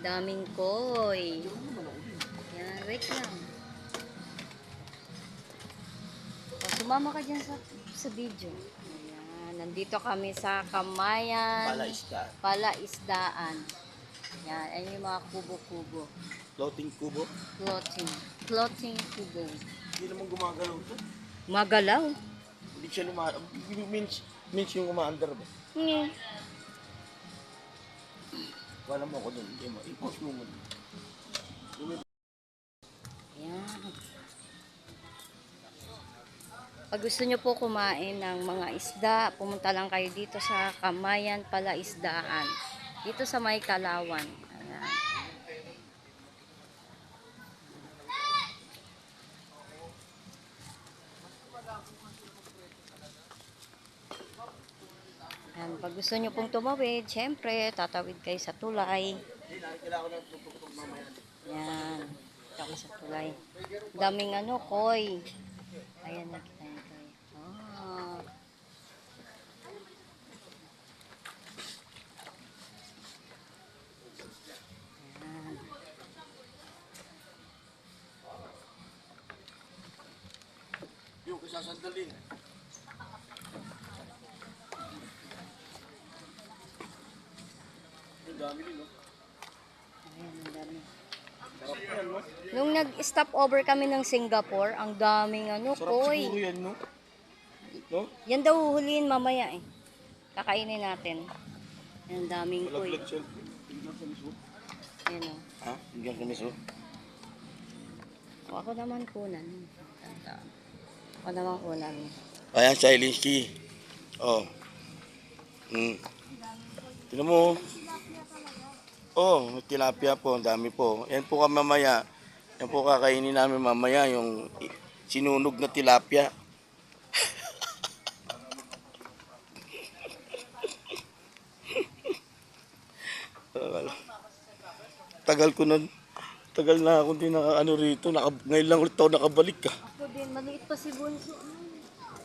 Daming koi. Yan, wait lang. O, sumama ka dyan sa video. Ayan, nandito kami sa Kamayan Palaisdaan. Yan, ayun yung mga kubo-kubo. Floating kubo? Floating kubo. Hindi naman gumagalaw ito. Magalaw? Hindi siya means yung umaandar ba? Hindi. Wala mo ako dun. Hindi mo. I-post mo mo. Yan. Pag gusto nyo po kumain ng mga isda, pumunta lang kayo dito sa Kamayan Palaisdaan. Dito sa May Kalawan. Ayan. Ayan. Pag gusto nyo pong tumawid, syempre, tatawid kayo sa tulay. Ayan. Kami sa tulay. Daming koi. Ayan, nakita niyo kayo. Ah. Ayan. Yung kasasandalin. Yung dami rin, no? Ayan, ang dami. Sarap yan, no? Nung nag-stop over kami ng Singapore, ang daming Sarap koi. siguro yan, no? No? Yan daw huhulihin mamaya eh. Kakainin natin. Ang daming koi. Malaglag siya. Tingnan sa miso. Ayan o. Ha? Tingnan sa miso. O, ako naman kunan. Ako naman kunan. Ayan, Sailinski. Oh. Tingnan mo. Oh, may tilapia po. Ang dami po. Yan po kami mamaya. Yan po kakainin namin mamaya. Yung sinunog na tilapia. Tagal ko nun. Tagal na ako din rito. Ngayon lang ulit ako nakabalik ka. Ako din, maliit pa si Bunso.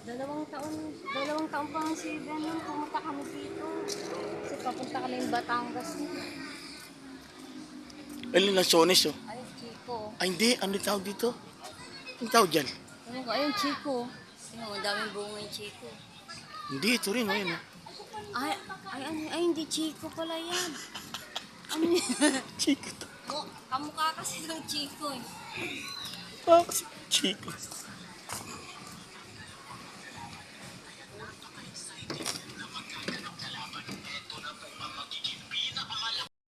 Dalawang taon pa nga si Ben nung pumunta kami dito. Kasi papunta kami ng Batangas. Ayun lang, Sones, oh. Ay, Chico. Ay, hindi. Ano yung tawag dito? Ang tawag dyan? Ayun, Chico. Ang daming bunga yung Chico. Hindi, ito rin. Ayun, oh. Ay, hindi Chico pala yan. Ano yan? Chico to. Kamukha kasi ng Chico eh. Ah, kasi Chico.